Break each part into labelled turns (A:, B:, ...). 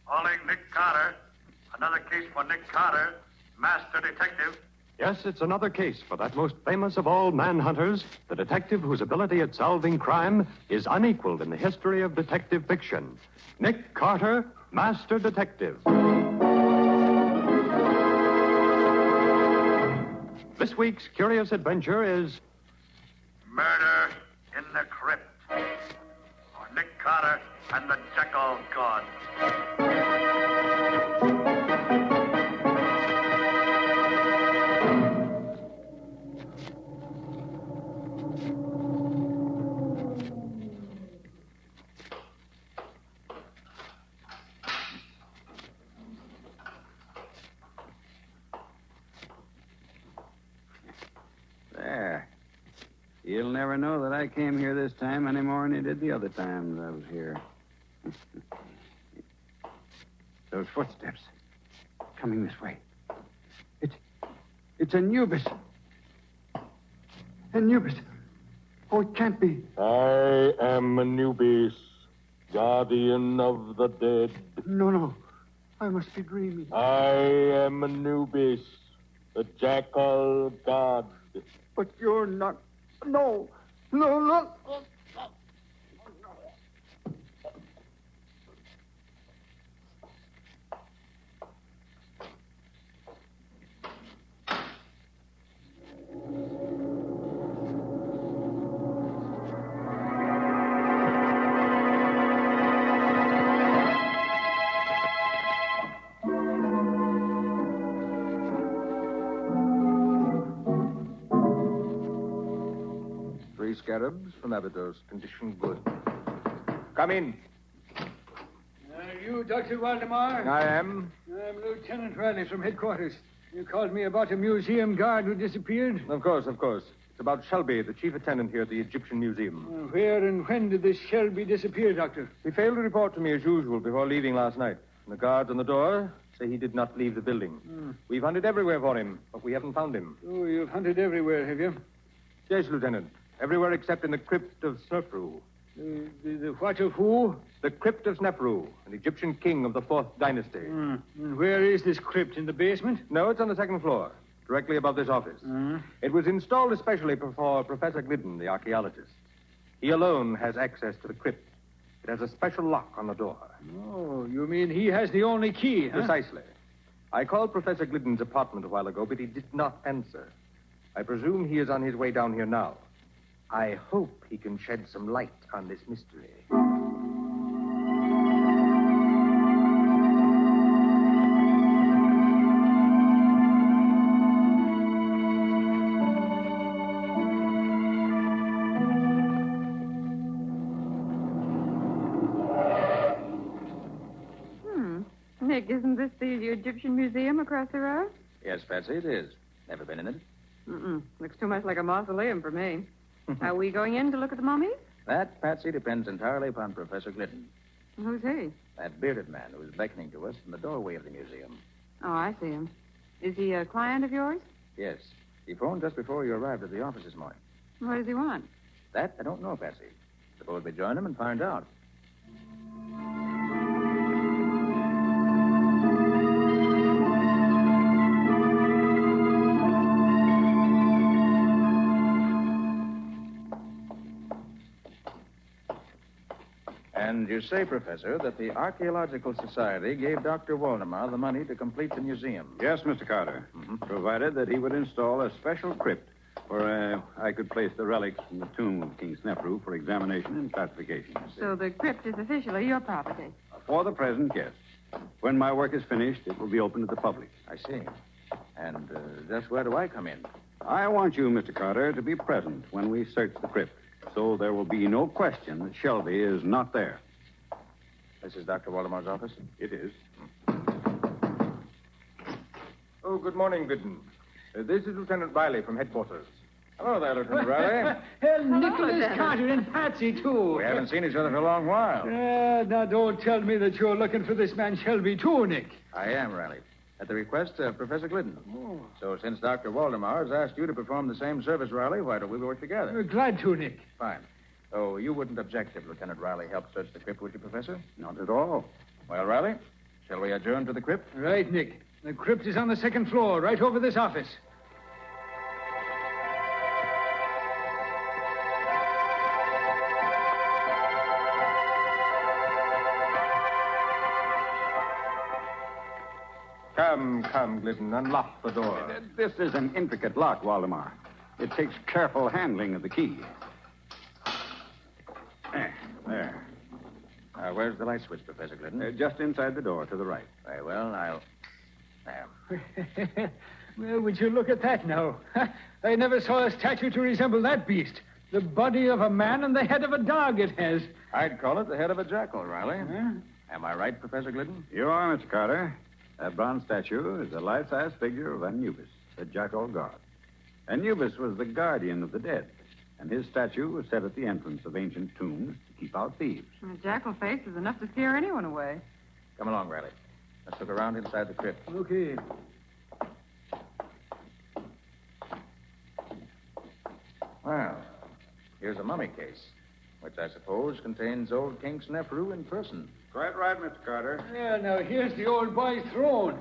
A: Calling Nick Carter. Another case for Nick Carter, master detective.
B: Yes, it's another case for that most famous of all manhunters, the detective whose ability at solving crime is unequaled in the history of detective fiction. Nick Carter, master detective. This week's curious adventure is
A: Murder in the Crypt. For Nick Carter and the Jackal God.
C: There. You'll never know that I came here this time any more than you did the other times I was here. Those footsteps. Coming this way. It's Anubis. Anubis. Oh, it can't be.
D: I am Anubis, guardian of the dead.
C: No. I must be dreaming.
D: I am Anubis, the Jackal God.
C: But you're not. No, look.
E: Scarabs from Abydos. Condition good. Come in.
F: You Dr. Waldemar?
E: I am.
F: I'm Lieutenant Riley from headquarters. You called me about a museum guard who disappeared?
E: Of course. It's about Shelby, the chief attendant here at the Egyptian Museum.
F: Where and when did this Shelby disappear, Doctor?
E: He failed to report to me as usual before leaving last night. And the guards on the door say he did not leave the building. We've hunted everywhere for him, but we haven't found him.
F: Oh, you've hunted everywhere, have you?
E: Yes, Lieutenant. Everywhere except in the crypt of Snefru.
F: The what of who?
E: The crypt of Snefru, an Egyptian king of the 4th dynasty.
F: And where is this crypt? In the basement?
E: No, it's on the 2nd floor, directly above this office. It was installed especially for Professor Glidden, the archaeologist. He alone has access to the crypt. It has a special lock on the door.
F: Oh, you mean he has the only key, huh?
E: Precisely. I called Professor Glidden's apartment a while ago, but he did not answer. I presume he is on his way down here now. I hope he can shed some light on this mystery.
G: Nick, isn't this the Egyptian Museum across the road?
C: Yes, Patsy, it is. Never been in it?
G: Looks too much like a mausoleum for me. Are we going in to look at the mummies?
C: That, Patsy, depends entirely upon Professor Glidden.
G: Who's he?
C: That bearded man who is beckoning to us from the doorway of the museum.
G: Oh, I see him. Is he a client of yours?
C: Yes. He phoned just before you arrived at the office this morning.
G: What does he want?
C: That, I don't know, Patsy. Suppose we join him and find out. And you say, Professor, that the Archaeological Society gave Dr. Waldemar the money to complete the museum.
H: Yes, Mr. Carter. Provided that he would install a special crypt where I could place the relics from the tomb of King Snefru for examination and classification.
G: So the crypt is officially your property?
H: For the present, yes. When my work is finished, it will be open to the public.
C: I see. And just where do I come in?
H: I want you, Mr. Carter, to be present when we search the crypt, so there will be no question that Shelby is not there.
C: This is Dr. Waldemar's office?
H: It is.
E: Oh, good morning, Glidden. This is Lieutenant Riley from headquarters. Hello there, Lieutenant Riley.
F: Nicholas Carter and Patsy, too.
C: We haven't seen each other for a long while.
F: Now, don't tell me that you're looking for this man Shelby, too, Nick.
C: I am, Riley. At the request of Professor Glidden. Oh. So since Dr. Waldemar has asked you to perform the same service, Riley, why don't we work together?
F: Glad to, Nick.
C: Fine. Oh, you wouldn't object if Lieutenant Riley helped search the crypt, would you, Professor?
H: Not at all.
C: Well, Riley, Shall we adjourn to the crypt?
F: Right, Nick. The crypt is on the second floor, right over this office.
E: Come, Glidden, unlock the door.
H: This is an intricate lock, Waldemar. It takes careful handling of the key. There.
C: Where's the light switch, Professor Glidden?
H: Just inside the door to the right.
C: Very well, I'll... There.
F: Well, would you look at that now? I never saw a statue to resemble that beast. The body of a man and the head of a dog it has.
C: I'd call it the head of a jackal, Riley. Am I right, Professor Glidden?
H: You are, Mr. Carter. That bronze statue is a life-size figure of Anubis, the jackal god. Anubis was the guardian of the dead, and his statue was set at the entrance of ancient tombs to keep out thieves.
G: A jackal face is enough to scare anyone away.
C: Come along, Riley. Let's look around inside the crypt.
F: Okay.
C: Well, here's a mummy case, which I suppose contains old King Snefru in person.
H: Quite right, Mr. Carter.
F: Yeah, now here's the old boy's throne.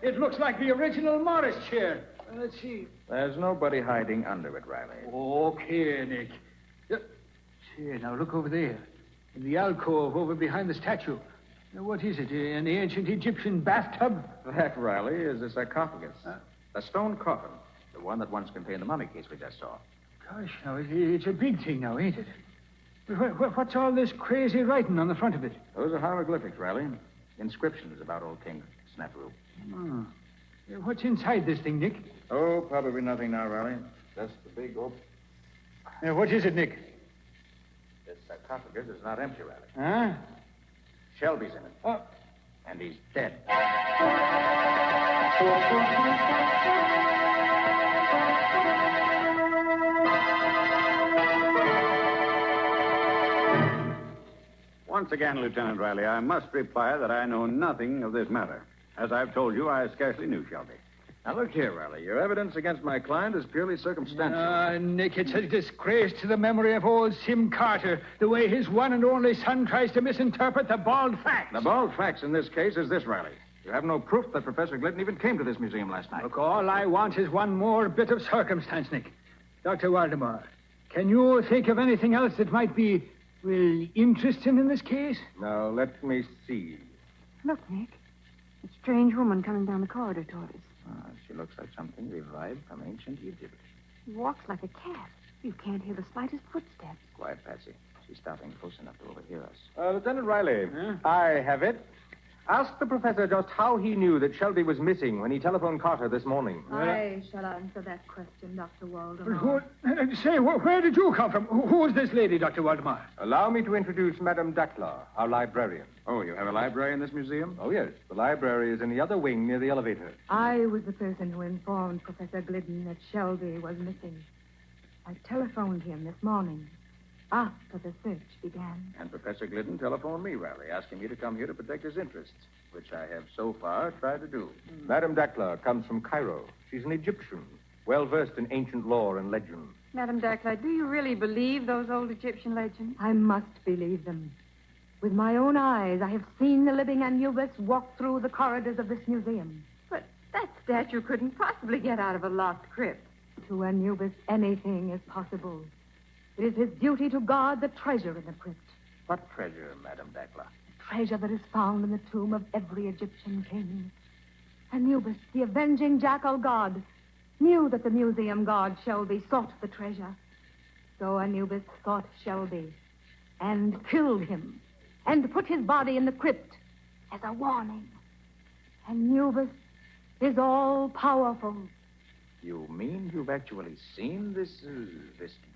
F: It looks like the original Morris chair. Let's see.
C: There's nobody hiding under it, Riley.
F: Okay, Nick. Here, now look over there. In the alcove over behind the statue. Now, what is it? An ancient Egyptian bathtub?
C: That, Riley, is a sarcophagus. A stone coffin. The one that once contained the mummy case we just saw.
F: Gosh, now, it's a big thing now, ain't it? What's all this crazy writing on the front of it?
C: Those are hieroglyphics, Riley. Inscriptions about old King Snefru.
F: Oh. What's inside this thing, Nick?
C: Oh, probably nothing now, Riley. Just the big open.
F: What is it, Nick?
C: This sarcophagus is not empty, Riley.
F: Huh?
C: Shelby's in it.
F: Oh.
C: And he's dead.
H: Once again, Lieutenant Riley, I must reply that I know nothing of this matter. As I've told you, I scarcely knew Shelby.
C: Now, look here, Riley. Your evidence against my client is purely circumstantial.
F: Nick, it's a disgrace to the memory of old Sim Carter, the way his one and only son tries to misinterpret the bald facts.
C: The bald facts in this case is this, Riley. You have no proof that Professor Glidden even came to this museum last night.
F: Look, all I want is one more bit of circumstance, Nick. Dr. Waldemar, can you think of anything else that might be, well, interesting in this case?
E: Now, let me see.
G: Look, Nick. A strange woman coming down the corridor toward us.
C: She looks like something revived from ancient Egypt.
G: She walks like a cat. You can't hear the slightest footsteps.
C: Quiet, Patsy. She's stopping close enough to overhear us.
E: Lieutenant Riley, I have it. Ask the professor just how he knew that Shelby was missing when he telephoned Carter this morning.
I: I shall answer that question, Dr. Waldemar.
F: Where did you come from? Who is this lady, Dr. Waldemar?
E: Allow me to introduce Madame Dackler, our librarian.
C: Oh, you have a library in this museum?
E: Oh, yes. The library is in the other wing near the elevator.
I: I was the person who informed Professor Glidden that Shelby was missing. I telephoned him this morning, after the search began.
C: And Professor Glidden telephoned me, Riley, asking me to come here to protect his interests, which I have so far tried to do.
E: Madame Dackler comes from Cairo. She's an Egyptian, well-versed in ancient lore and legend.
G: Madame Dackler, do you really believe those old Egyptian legends?
I: I must believe them. With my own eyes, I have seen the living Anubis walk through the corridors of this museum.
G: But that statue couldn't possibly get out of a locked crypt.
I: To Anubis, anything is possible. It is his duty to guard the treasure in the crypt.
C: What treasure, Madame Dackler?
I: The treasure that is found in the tomb of every Egyptian king. Anubis, the avenging jackal god, knew that the museum god Shelby sought the treasure. So Anubis sought Shelby and killed him and put his body in the crypt as a warning. Anubis is all-powerful.
C: You mean you've actually seen this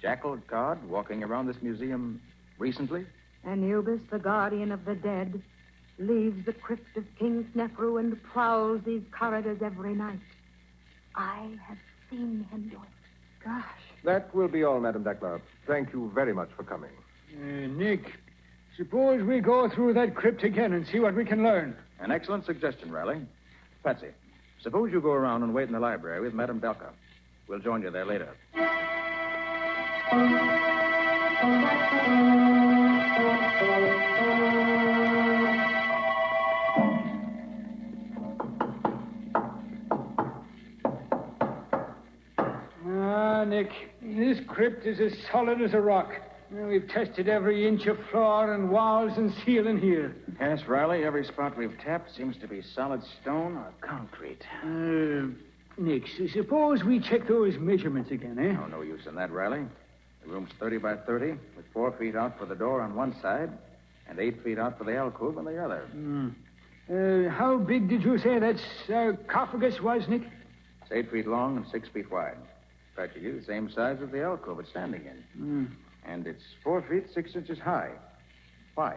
C: jackal god walking around this museum recently?
I: Anubis, the guardian of the dead, leaves the crypt of King Snefru and prowls these corridors every night. I have seen him do it.
G: Gosh.
E: That will be all, Madame Dackler. Thank you very much for coming.
F: Nick, suppose we go through that crypt again and see what we can learn.
C: An excellent suggestion, Riley. Patsy, suppose you go around and wait in the library with Madame Dackler. We'll join you there later.
F: Nick. This crypt is as solid as a rock. We've tested every inch of floor and walls and ceiling here.
C: Yes, Riley, every spot we've tapped seems to be solid stone or concrete.
F: Nick, suppose we check those measurements again, eh?
C: Oh, no use in that, Riley. The room's 30 by 30, with 4 feet out for the door on one side and 8 feet out for the alcove on the other.
F: How big did you say that sarcophagus was, Nick?
C: It's 8 feet long and 6 feet wide. Practically the same size as the alcove it's standing in. And it's 4 feet 6 inches high. Why?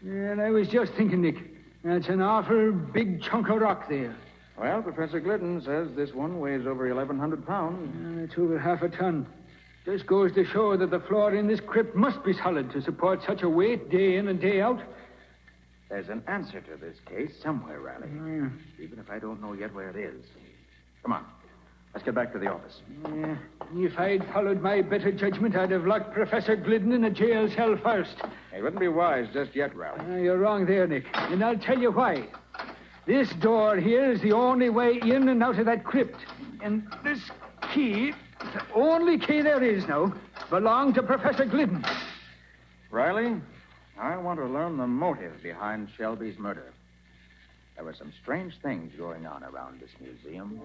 F: And I was just thinking, Nick, that's an awful big chunk of rock there.
C: Well, Professor Glidden says this one weighs over 1,100 pounds.
F: It's over half a ton. Just goes to show that the floor in this crypt must be solid to support such a weight day in and day out.
C: There's an answer to this case somewhere, Riley. Even if I don't know yet where it is. Come on. Let's get back to the office.
F: If I'd followed my better judgment, I'd have locked Professor Glidden in a jail cell first.
C: It wouldn't be wise just yet, Riley.
F: You're wrong there, Nick. And I'll tell you why. This door here is the only way in and out of that crypt. And this key, the only key there is now, belonged to Professor Glidden.
C: Riley, I want to learn the motive behind Shelby's murder. There were some strange things going on around this museum.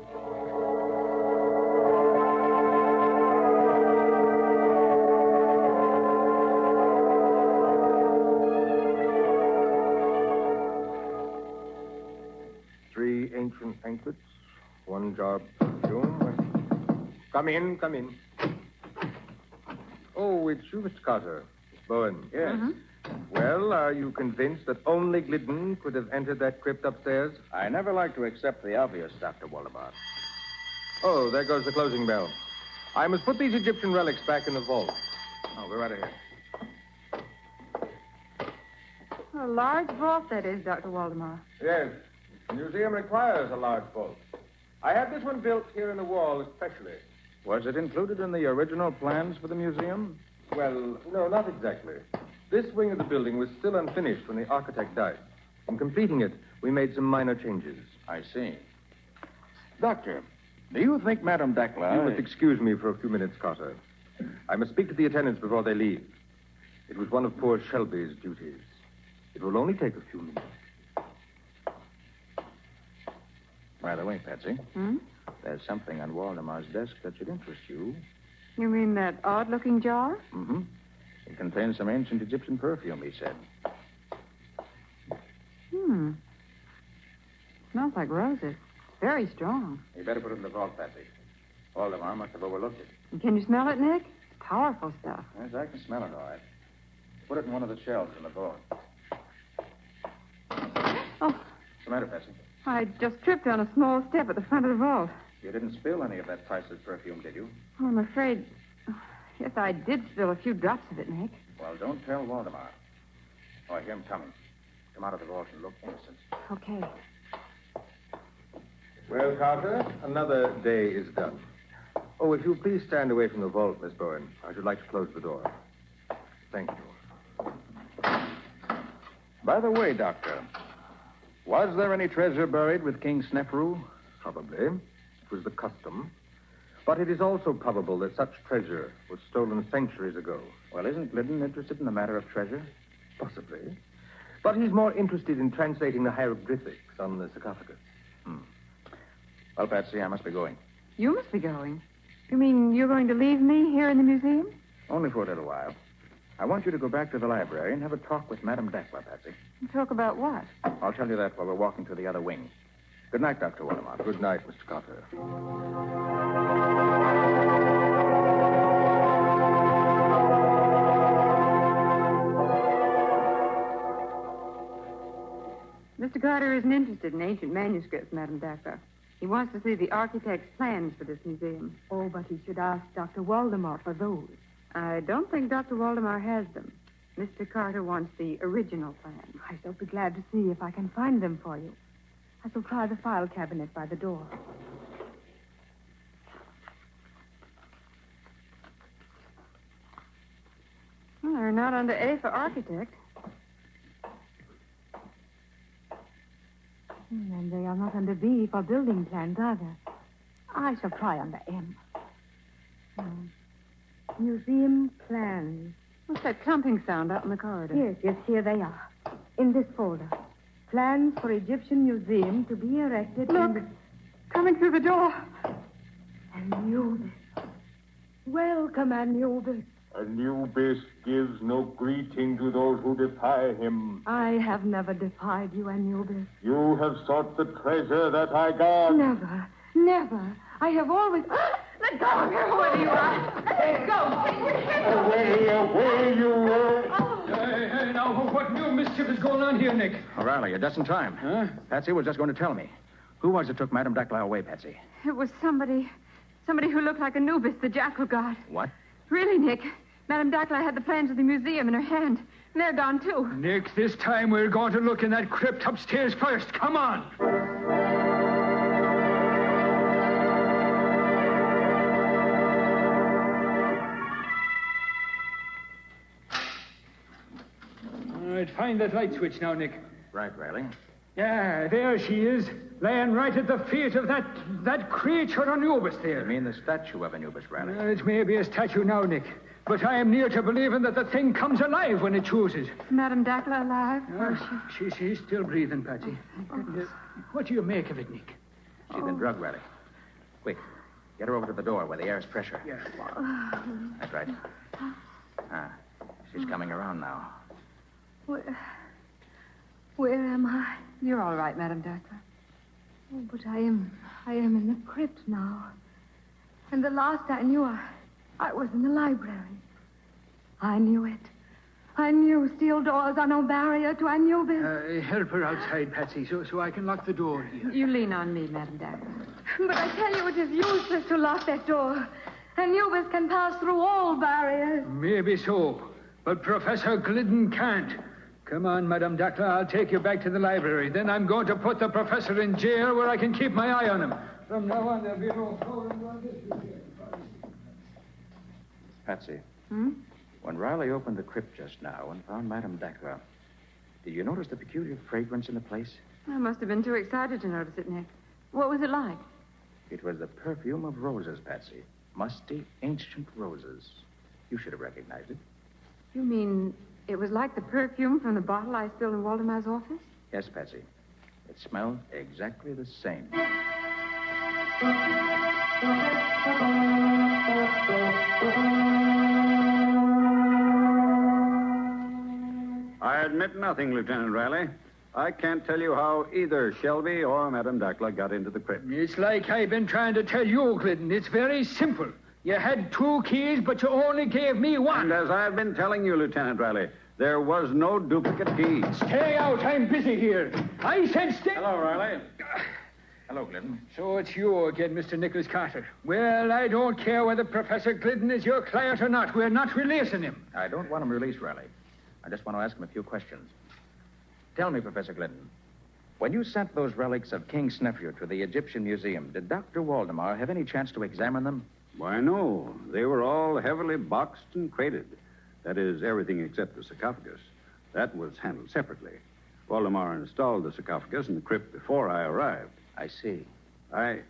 E: Three ancient anklets, one jar of perfume. Come in, come in. Oh, it's you, Mr. Carter. Bowen.
C: Yes.
E: Well, are you convinced that only Glidden could have entered that crypt upstairs?
C: I never like to accept the obvious, Dr. Waldemar.
E: Oh, there goes the closing bell. I must put these Egyptian relics back in the vault.
C: Oh, we're out of here.
G: A large vault, that is, Dr. Waldemar.
E: Yes. The museum requires a large vault. I had this one built here in the wall especially.
C: Was it included in the original plans for the museum?
E: Well, no, not exactly. This wing of the building was still unfinished when the architect died. In completing it, we made some minor changes.
C: I see. Doctor, do you think Madame Dakla...
E: You must excuse me for a few minutes, Carter. I must speak to the attendants before they leave. It was one of poor Shelby's duties. It will only take a few minutes.
C: By the way, Patsy, there's something on Waldemar's desk that should interest you.
G: You mean that odd-looking jar?
C: Mm-hmm. It contains some ancient Egyptian perfume, he said.
G: Smells like roses. Very strong.
C: You better put it in the vault, Patsy. Waldemar must have overlooked it.
G: Can you smell it, Nick? It's powerful stuff.
C: Yes, I can smell it all right. Put it in one of the shelves in the vault.
G: Oh,
C: What's the matter, Patsy?
G: I just tripped on a small step at the front of the vault.
C: You didn't spill any of that priceless perfume, did you?
G: Oh, I'm afraid... Yes, I did spill a few drops of it, Nick.
C: Well, don't tell Waldemar. Oh, I hear him coming. Come out of the vault and look innocent.
G: Okay.
E: Well, Carter, another day is done. Oh, if you'll please stand away from the vault, Miss Bowen. I should like to close the door. Thank you.
C: By the way, Doctor, was there any treasure buried with King Snefru?
E: Probably. It was the custom. But it is also probable that such treasure was stolen centuries ago.
C: Well, isn't Glidden interested in the matter of treasure?
E: Possibly. But he's more interested in translating the hieroglyphics on the sarcophagus.
C: Well, Patsy, I must be going.
G: You must be going. You mean you're going to leave me here in the museum?
C: Only for a little while. I want you to go back to the library and have a talk with Madame Dakla, Patsy.
G: Talk about what?
C: I'll tell you that while we're walking to the other wing. Good night, Dr. Waldemar.
E: Good night, Mr. Carter.
G: Mr. Carter isn't interested in ancient manuscripts, Madame Dakla. He wants to see the architect's plans for this museum.
I: Oh, but he should ask Dr. Waldemar for those.
G: I don't think Dr. Waldemar has them. Mr. Carter wants the original plans.
I: I shall be glad to see if I can find them for you. I shall try the file cabinet by the door.
G: Well, they're not under A for architect.
I: And they are not under B for building plans either. I shall try under M. Museum plans.
G: What's that clumping sound out in the corridor?
I: Yes, here they are. In this folder. Plans for Egyptian museum to be erected
G: Look, coming through the door.
I: Anubis. Welcome, Anubis.
D: Anubis gives no greeting to those who defy him.
I: I have never defied you, Anubis.
D: You have sought the treasure that I guard.
I: Never. I have always... Let go of her, whoever you are. Let go.
D: Away, you...
F: Hey, now, what new mischief is going on here, Nick?
C: O'Reilly, just in time.
F: Huh?
C: Patsy was just going to tell me. Who was it took Madame Dakla away, Patsy?
G: It was somebody who looked like Anubis, the jackal god.
C: What?
G: Really, Nick. Madame Dakla had the plans of the museum in her hand. And they're gone, too.
F: Nick, this time we're going to look in that crypt upstairs first. Come on. All right, find that light switch now, Nick.
C: Right, Riley.
F: Yeah, there she is, laying right at the feet of that creature Anubis there.
C: You mean the statue of Anubis, Riley?
F: It may be a statue now, Nick, but I am near to believing that the thing comes alive when it chooses.
G: Is Madame Dakla alive?
F: She's still breathing, Patsy. What do you make of it, Nick?
C: She's been drugged, Riley. Quick, get her over to the door where the air's pressure.
F: Yeah.
C: That's right. She's coming around now.
I: Where am I?
G: You're all right, Madame Dakla.
I: Oh, but I am in the crypt now. And the last I knew, I was in the library. I knew it. I knew steel doors are no barrier to Anubis.
F: Help her outside, Patsy, so I can lock the door here.
G: You lean on me, Madame Dakla.
I: But I tell you, it is useless to lock that door. Anubis can pass through all barriers.
F: Maybe so, but Professor Glidden can't. Come on, Madame Dakla, I'll take you back to the library. Then I'm going to put the professor in jail where I can keep my eye on him. From now on, there'll be no fooling on this.
C: Patsy. When Riley opened the crypt just now and found Madame Dakla, did you notice the peculiar fragrance in the place?
G: I must have been too excited to notice it, Nick. What was it like?
C: It was the perfume of roses, Patsy. Musty, ancient roses. You should have recognized it.
G: You mean it was like the perfume from the bottle I spilled in Waldemar's office?
C: Yes, Patsy. It smelled exactly the same.
H: I admit nothing, Lieutenant Riley. I can't tell you how either Shelby or Madame Dakla got into the crypt.
F: It's like I've been trying to tell you, Glidden. It's very simple. You had 2 keys, but you only gave me 1.
H: And as I've been telling you, Lieutenant Riley, there was no duplicate key.
F: Stay out. I'm busy here. I said stay...
C: Hello, Riley. Hello, Glidden.
F: So it's you again, Mr. Nicholas Carter. Well, I don't care whether Professor Glidden is your client or not. We're not releasing him.
C: I don't want him released, Riley. I just want to ask him a few questions. Tell me, Professor Glidden, when you sent those relics of King Snefru to the Egyptian Museum, did Dr. Waldemar have any chance to examine them?
H: Why, no. They were all heavily boxed and crated. That is, everything except the sarcophagus. That was handled separately. Waldemar installed the sarcophagus in the crypt before I arrived.
C: I see.
H: I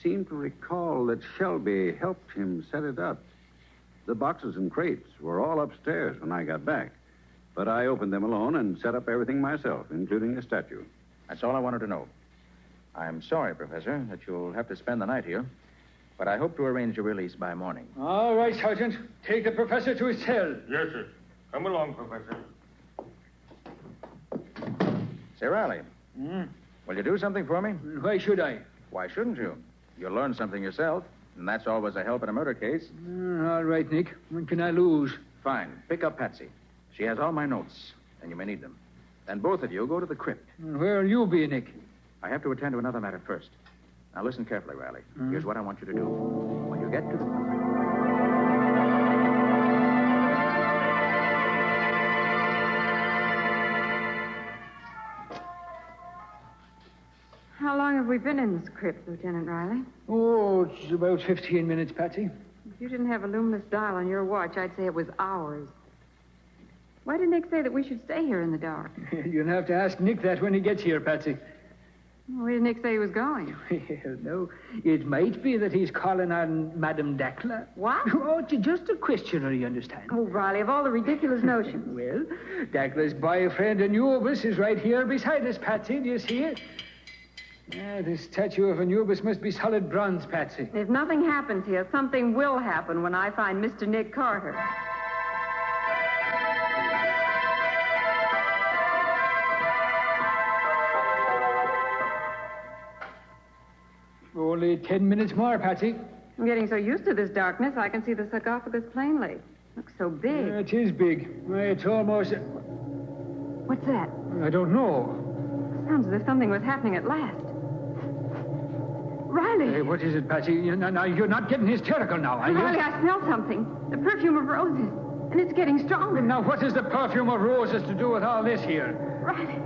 H: seem to recall that Shelby helped him set it up. The boxes and crates were all upstairs when I got back. But I opened them alone and set up everything myself, including the statue.
C: That's all I wanted to know. I'm sorry, Professor, that you'll have to spend the night here, but I hope to arrange your release by morning.
F: All right, Sergeant. Take the professor to his cell.
D: Yes, sir. Come along, Professor.
C: Say, Riley. Will you do something for me?
F: Why should I?
C: Why shouldn't you? You'll learn something yourself, and that's always a help in a murder case.
F: All right, Nick. What can I lose?
C: Fine. Pick up Patsy. She has all my notes, and you may need them. Then both of you go to the crypt.
F: Where'll you be, Nick?
C: I have to attend to another matter first. Now listen carefully, Riley. Here's what I want you to do. When you get to the...
G: How long have we been in this crypt, Lieutenant Riley?
F: Oh, it's about 15 minutes, Patsy.
G: If you didn't have a luminous dial on your watch, I'd say it was hours. Why did Nick say that we should stay here in the dark?
F: You'll have to ask Nick that when he gets here, Patsy.
G: Where did Nick say he was going?
F: Well, no, it might be that he's calling on Madame Dackler.
G: What?
F: Oh, just a questioner, you understand.
G: Oh, Riley, of all the ridiculous notions.
F: Well, Dackler's boyfriend Anubis is right here beside us, Patsy. Do you see it? The statue of Anubis must be solid bronze, Patsy.
G: If nothing happens here, something will happen when I find Mr. Nick Carter.
F: Only 10 minutes more, Patsy.
G: I'm getting so used to this darkness, I can see the sarcophagus plainly. Looks so big.
F: It is big. It's almost...
G: What's that?
F: I don't know.
G: Sounds as if something was happening at last. Riley!
F: Hey, what is it, Patsy? Now, you're not getting hysterical now, are you?
G: Riley, I smell something. The perfume of roses. And it's getting stronger.
F: Now, what has the perfume of roses to do with all this here?
G: Riley,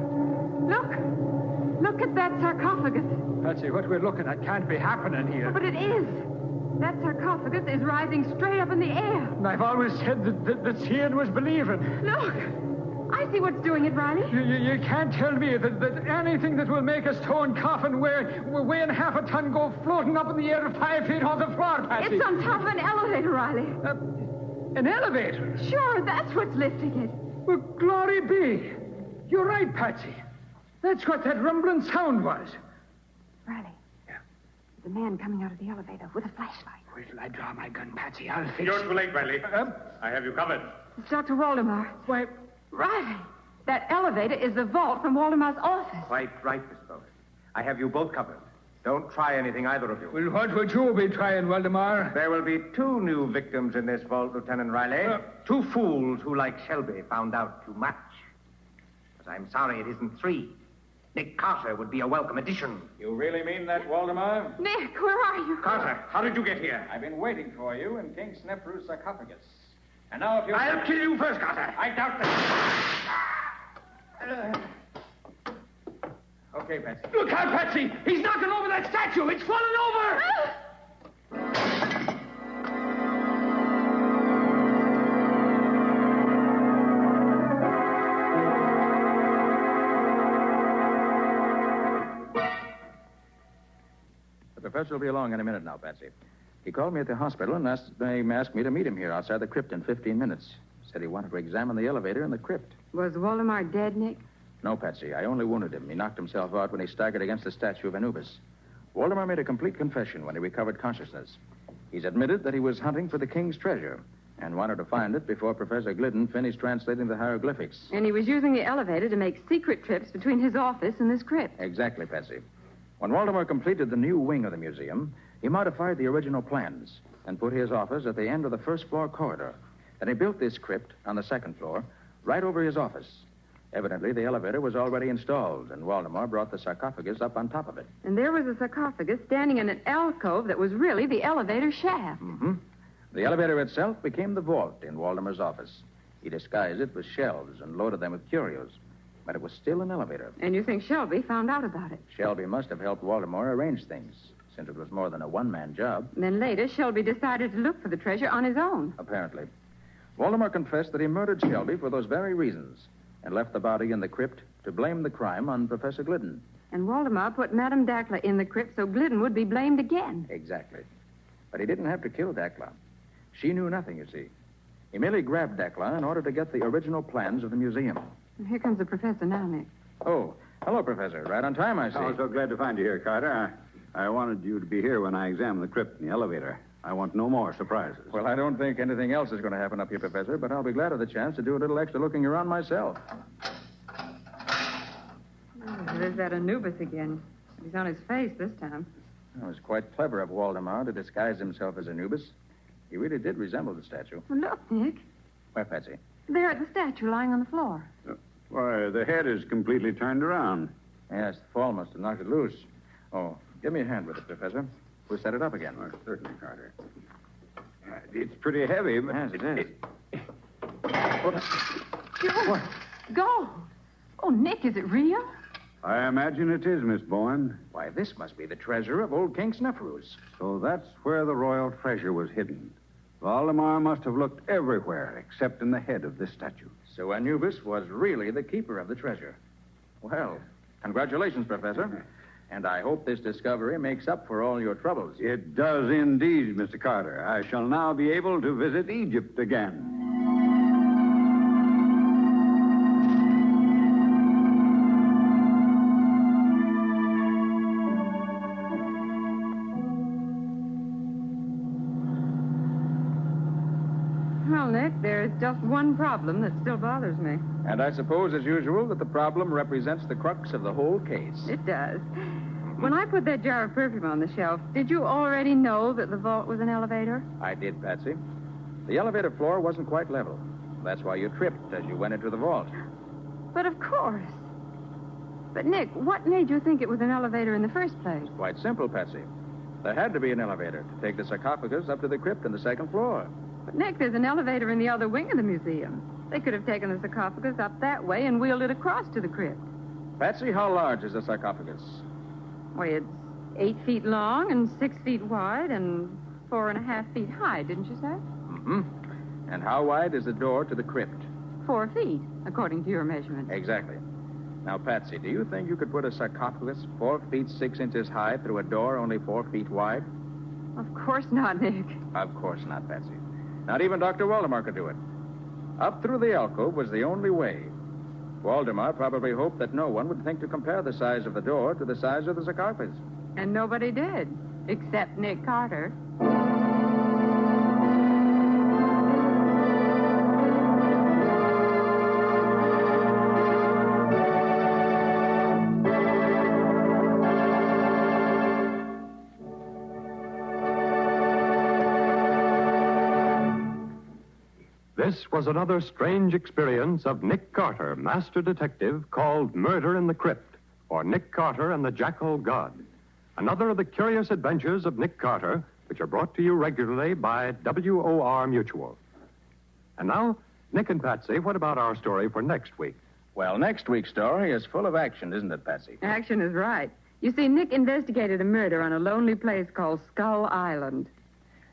G: look. Look at that sarcophagus.
F: Patsy, what we're looking at can't be happening here.
G: Oh, but it is. That sarcophagus is rising straight up in the air.
F: And I've always said that seeing was believing.
G: Look. I see what's doing it, Riley.
F: You can't tell me that anything that will make a stone coffin weighing half a ton go floating up in the air 5 feet off the floor, Patsy.
G: It's on top of an elevator, Riley.
F: An elevator?
G: Sure, that's what's lifting it.
F: Well, glory be. You're right, Patsy. That's what that rumbling sound was.
G: Riley. Yeah? The man coming out of the elevator with a flashlight.
F: Wait till I draw my gun, Patsy. I'll fix
E: You're too late, Riley. I have you covered.
G: It's Dr. Waldemar.
F: Why...
G: Riley, that elevator is the vault from Waldemar's office.
E: Quite right, Miss Bowen. I have you both covered. Don't try anything, either of you.
F: Well, what would you be trying, Waldemar?
E: There will be 2 new victims in this vault, Lieutenant Riley. 2 fools who, like Shelby, found out too much. But I'm sorry it isn't 3. Nick Carter would be a welcome addition.
C: You really mean that, Waldemar?
G: Nick, where are you?
E: Carter, how did you get here?
C: I've been waiting for you in King Snefru's sarcophagus. And now if you...
E: I'll kill you first, Carter.
C: I doubt that. Okay, Patsy.
F: Look out, Patsy! He's knocking over that statue! It's falling over!
C: The professor will be along in a minute now, Patsy. He called me at the hospital and asked me to meet him here outside the crypt in 15 minutes. Said he wanted to examine the elevator in the crypt.
G: Was Waldemar dead, Nick?
C: No, Patsy. I only wounded him. He knocked himself out when he staggered against the statue of Anubis. Waldemar made a complete confession when he recovered consciousness. He's admitted that he was hunting for the king's treasure and wanted to find it before Professor Glidden finished translating the hieroglyphics.
G: And he was using the elevator to make secret trips between his office and this crypt.
C: Exactly, Patsy. When Waldemar completed the new wing of the museum, he modified the original plans and put his office at the end of the first-floor corridor. Then he built this crypt on the second floor, right over his office. Evidently, the elevator was already installed, and Waldemar brought the sarcophagus up on top of it.
G: And there was a sarcophagus standing in an alcove that was really the elevator shaft.
C: Mm-hmm. The elevator itself became the vault in Waldemar's office. He disguised it with shelves and loaded them with curios. But it was still an elevator.
G: And you think Shelby found out about it?
C: Shelby must have helped Waldemar arrange things, since it was more than a one-man job.
G: Then later, Shelby decided to look for the treasure on his own.
C: Apparently. Waldemar confessed that he murdered Shelby for those very reasons and left the body in the crypt to blame the crime on Professor Glidden.
G: And Waldemar put Madame Dackler in the crypt so Glidden would be blamed again.
C: Exactly. But he didn't have to kill Dackler. She knew nothing, you see. He merely grabbed Dackler in order to get the original plans of the museum.
G: And here comes the professor now, Nick.
C: Oh, hello, Professor. Right on time, I see.
H: I'm so glad to find you here, Carter. I wanted you to be here when I examined the crypt in the elevator. I want no more surprises.
C: Well, I don't think anything else is going to happen up here, Professor, but I'll be glad of the chance to do a little extra looking around myself.
G: Oh, there's that Anubis again. He's on his face this time.
C: It was quite clever of Waldemar to disguise himself as Anubis. He really did resemble the statue.
G: Well, look, Nick.
C: Where, Patsy?
G: There at the statue lying on the floor.
H: Why, the head is completely turned around.
C: Yes, the fall must have knocked it loose. Oh, give me a hand with it, Professor. We'll set it up again.
H: Oh, certainly, Carter. It's pretty heavy, but...
C: Yes, it is.
G: What? Go. Oh, Nick, is it real?
H: I imagine it is, Miss Bowen.
C: Why, this must be the treasure of old King Snefru's.
H: So that's where the royal treasure was hidden. Waldemar must have looked everywhere except in the head of this statue.
C: So Anubis was really the keeper of the treasure. Well, congratulations, Professor. And I hope this discovery makes up for all your troubles.
H: It does indeed, Mr. Carter. I shall now be able to visit Egypt again.
G: Well, Nick, there's just one problem that still bothers me.
C: And I suppose, as usual, that the problem represents the crux of the whole case.
G: It does. When I put that jar of perfume on the shelf, did you already know that the vault was an elevator?
C: I did, Patsy. The elevator floor wasn't quite level. That's why you tripped as you went into the vault.
G: But of course. But, Nick, what made you think it was an elevator in the first place?
C: Quite simple, Patsy. There had to be an elevator to take the sarcophagus up to the crypt on the second floor.
G: But, Nick, there's an elevator in the other wing of the museum. They could have taken the sarcophagus up that way and wheeled it across to the crypt.
C: Patsy, how large is the sarcophagus?
G: Why, it's 8 feet long and 6 feet wide and 4.5 feet high, didn't you say?
C: Mm-hmm. And how wide is the door to the crypt?
G: 4 feet, according to your measurement.
C: Exactly. Now, Patsy, do you think you could put a sarcophagus 4 feet 6 inches high through a door only 4 feet wide?
G: Of course not, Nick.
C: Of course not, Patsy. Not even Dr. Waldemar could do it. Up through the alcove was the only way. Waldemar probably hoped that no one would think to compare the size of the door to the size of the sarcophagus.
G: And nobody did, except Nick Carter.
B: This was another strange experience of Nick Carter, master detective, called Murder in the Crypt, or Nick Carter and the Jackal God. Another of the curious adventures of Nick Carter, which are brought to you regularly by WOR Mutual. And now, Nick and Patsy, what about our story for next week?
C: Well, next week's story is full of action, isn't it, Patsy?
G: Action is right. You see, Nick investigated a murder on a lonely place called Skull Island.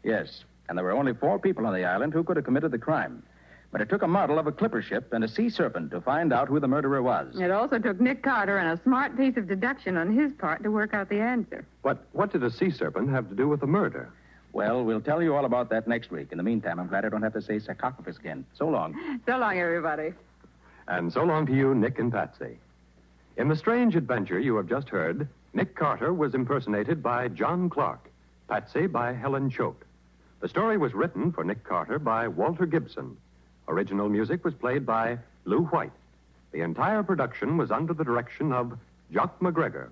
C: Yes, and there were only 4 people on the island who could have committed the crime. But it took a model of a clipper ship and a sea serpent to find out who the murderer was.
G: It also took Nick Carter and a smart piece of deduction on his part to work out the answer.
B: But what did a sea serpent have to do with the murder?
C: Well, we'll tell you all about that next week. In the meantime, I'm glad I don't have to say sarcophagus again. So long.
G: So long, everybody.
B: And so long to you, Nick and Patsy. In the strange adventure you have just heard, Nick Carter was impersonated by John Clark, Patsy by Helen Choate. The story was written for Nick Carter by Walter Gibson. Original music was played by Lou White. The entire production was under the direction of Jock McGregor.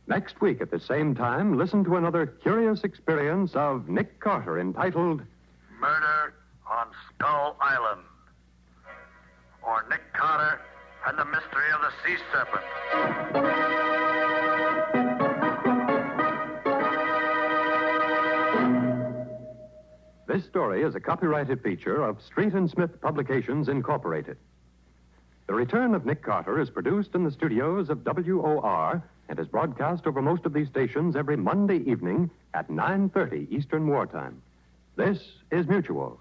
B: Next week at the same time, listen to another curious experience of Nick Carter entitled
A: Murder on Skull Island. Or Nick Carter and the Mystery of the Sea Serpent.
B: This story is a copyrighted feature of Street and Smith Publications, Incorporated. The Return of Nick Carter is produced in the studios of WOR and is broadcast over most of these stations every Monday evening at 9:30 Eastern Wartime. This is Mutual.